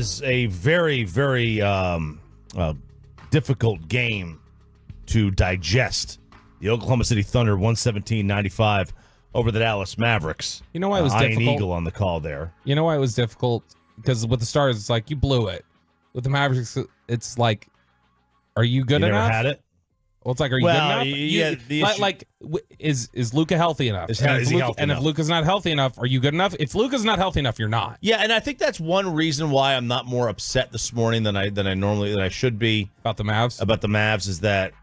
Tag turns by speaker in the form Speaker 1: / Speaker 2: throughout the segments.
Speaker 1: was a very, very difficult game to digest. The Oklahoma City Thunder 117-95 over the Dallas Mavericks.
Speaker 2: You know why it was difficult?
Speaker 1: Ian Eagle on the call there.
Speaker 2: You know why it was difficult? Because with the Stars, it's like, you blew it. With the Mavericks, it's like, are you good enough?
Speaker 1: Never had it?
Speaker 2: Well, it's like, are you good enough? Is Luka healthy enough?
Speaker 1: Is he healthy enough?
Speaker 2: And if Luka's not healthy enough, are you good enough? If Luka's not healthy enough, you're not.
Speaker 1: Yeah, and I think that's one reason why I'm not more upset this morning than I should be
Speaker 2: About the Mavs
Speaker 1: is that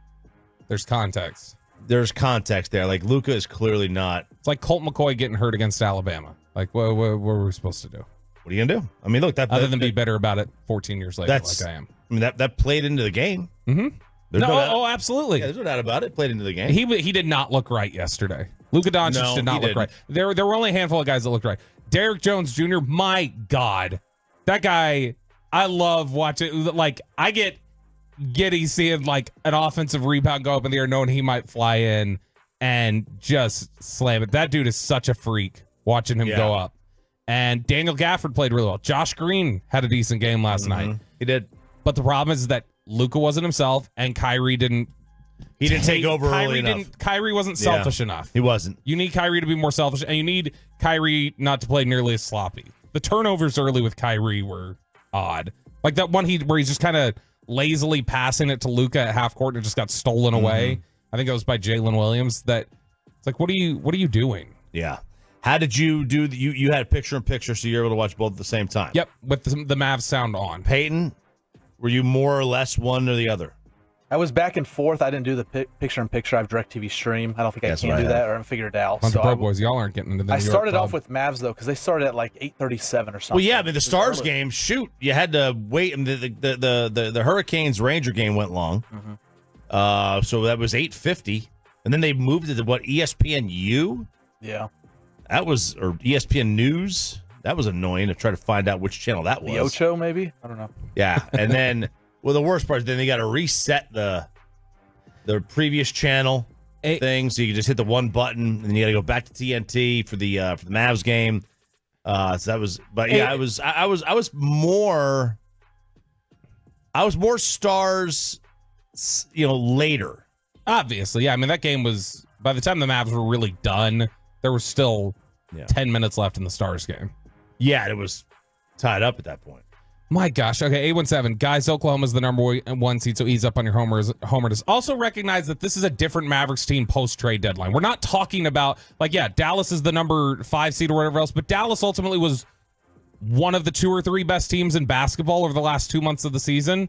Speaker 2: there's context.
Speaker 1: There's context there. Like, Luka is clearly not.
Speaker 2: It's like Colt McCoy getting hurt against Alabama. Like, what were we supposed to do?
Speaker 1: What are you gonna do? I mean, look,
Speaker 2: other than be better about it 14 years later, like I am.
Speaker 1: I mean, that played into the game.
Speaker 2: Mm-hmm. Absolutely.
Speaker 1: Yeah, there's no doubt about it. Played into the game.
Speaker 2: He did not look right yesterday. Luka Doncic did not look right. There were only a handful of guys that looked right. Derrick Jones Jr., my God, that guy, I love watching. Like, I get giddy seeing like an offensive rebound go up in the air, knowing he might fly in and just slam it. That dude is such a freak. Watching him go up. And Daniel Gafford played really well. Josh Green had a decent game last night.
Speaker 1: He did.
Speaker 2: But the problem is that Luka wasn't himself, and Kyrie didn't.
Speaker 1: He didn't take over early enough.
Speaker 2: Kyrie wasn't selfish enough.
Speaker 1: He wasn't.
Speaker 2: You need Kyrie to be more selfish, and you need Kyrie not to play nearly as sloppy. The turnovers early with Kyrie were odd. Like that one where he's just kind of lazily passing it to Luka at half court and it just got stolen away. I think it was by Jalen Williams. That it's like, what are you doing?
Speaker 1: Yeah. How did you do? You had picture-in-picture, so you're able to watch both at the same time.
Speaker 2: Yep, with the Mavs sound on.
Speaker 1: Peyton, were you more or less one or the other?
Speaker 3: I was back and forth. I didn't do the picture-in-picture. I have DirecTV Stream. I don't think I can do that, or I haven't figured it out.
Speaker 2: Bunch of pro boys, y'all aren't getting into the New York
Speaker 3: started
Speaker 2: club.
Speaker 3: off with Mavs, though, because they started at like 8:37 or something.
Speaker 1: Well, yeah, I mean, the Stars game, shoot, you had to wait. I mean, the Hurricanes-Ranger game went long. So that was 8:50. And then they moved it to, ESPNU?
Speaker 3: Yeah.
Speaker 1: That was, or ESPN News. That was annoying to try to find out which channel that was.
Speaker 3: The Ocho, maybe? I don't know.
Speaker 1: Yeah, and then, well, the worst part is then they got to reset the previous channel thing, so you can just hit the one button, and then you got to go back to TNT for the Mavs game. So that was, but yeah, I was more Stars, later.
Speaker 2: Obviously, yeah. I mean, that game was, by the time the Mavs were really done, there was still 10 minutes left in the Stars game.
Speaker 1: Yeah, it was tied up at that point.
Speaker 2: My gosh. Okay, 817. Guys, Oklahoma's the number one seed, so ease up on your homers. Also recognize that this is a different Mavericks team post-trade deadline. We're not talking about, Dallas is the number 5 seed or whatever else, but Dallas ultimately was one of the 2 or 3 best teams in basketball over the last 2 months of the season.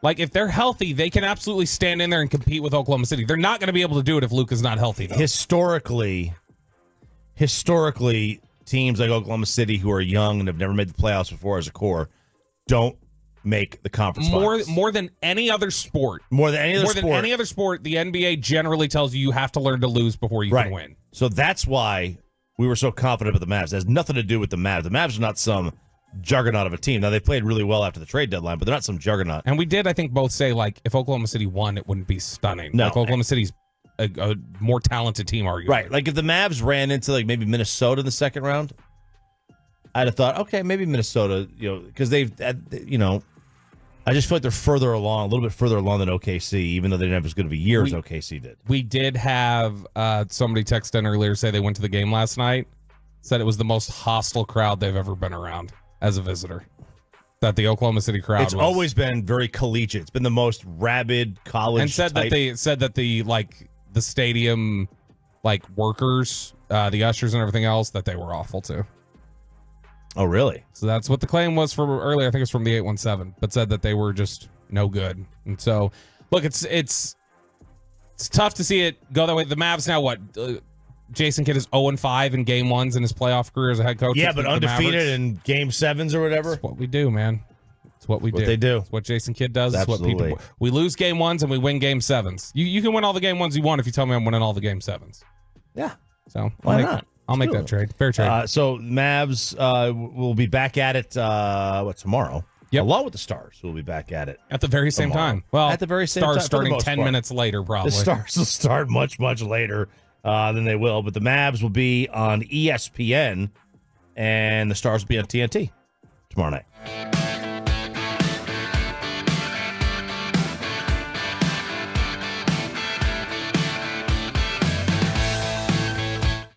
Speaker 2: Like, if they're healthy, they can absolutely stand in there and compete with Oklahoma City. They're not going to be able to do it if Luka's not healthy, though.
Speaker 1: Historically, teams like Oklahoma City who are young and have never made the playoffs before as a core don't make the conference finals.
Speaker 2: More than any other sport.
Speaker 1: More than any other sport,
Speaker 2: the NBA generally tells you have to learn to lose before you can win.
Speaker 1: So that's why we were so confident with the Mavs. It has nothing to do with the Mavs. The Mavs are not some juggernaut of a team. Now, they played really well after the trade deadline, but they're not some juggernaut.
Speaker 2: And we did, I think, both say, if Oklahoma City won, it wouldn't be stunning.
Speaker 1: No.
Speaker 2: Oklahoma City's a more talented team, arguably.
Speaker 1: Right. Like, if the Mavs ran into, maybe Minnesota in the second round, I'd have thought, okay, maybe Minnesota, because they've, I just feel like they're further along, a little bit further along than OKC, even though they didn't have as good of a year as OKC did.
Speaker 2: We did have somebody text in earlier say they went to the game last night, said it was the most hostile crowd they've ever been around as a visitor. That the Oklahoma City crowd
Speaker 1: It's always been very collegiate. It's been the most rabid college
Speaker 2: and said
Speaker 1: type.
Speaker 2: that the stadium workers, the ushers and everything else, that they were awful too.
Speaker 1: Oh, really?
Speaker 2: So that's what the claim was from earlier. I think it's from the 817, but said that they were just no good. And so, look, it's tough to see it go that way. The Mavs now, what? Jason Kidd is 0-5 in game ones in his playoff career as a head coach.
Speaker 1: Yeah, but undefeated in game sevens or whatever.
Speaker 2: It's what we do, man. It's what we do.
Speaker 1: What they do.
Speaker 2: It's what Jason Kidd does.
Speaker 1: Absolutely.
Speaker 2: It's what people. We lose game ones and we win game sevens. You can win all the game ones you want if you tell me I'm winning all the game sevens.
Speaker 1: Yeah.
Speaker 2: So
Speaker 1: why not?
Speaker 2: I'll make that trade. Fair trade.
Speaker 1: So Mavs will be back at it tomorrow.
Speaker 2: Yep.
Speaker 1: Along with the Stars, we'll be back at it
Speaker 2: at the very same time. Well,
Speaker 1: at the very same
Speaker 2: Stars
Speaker 1: time.
Speaker 2: Starting 10 minutes later, probably.
Speaker 1: The Stars will start much, much later than they will. But the Mavs will be on ESPN, and the Stars will be on TNT tomorrow night.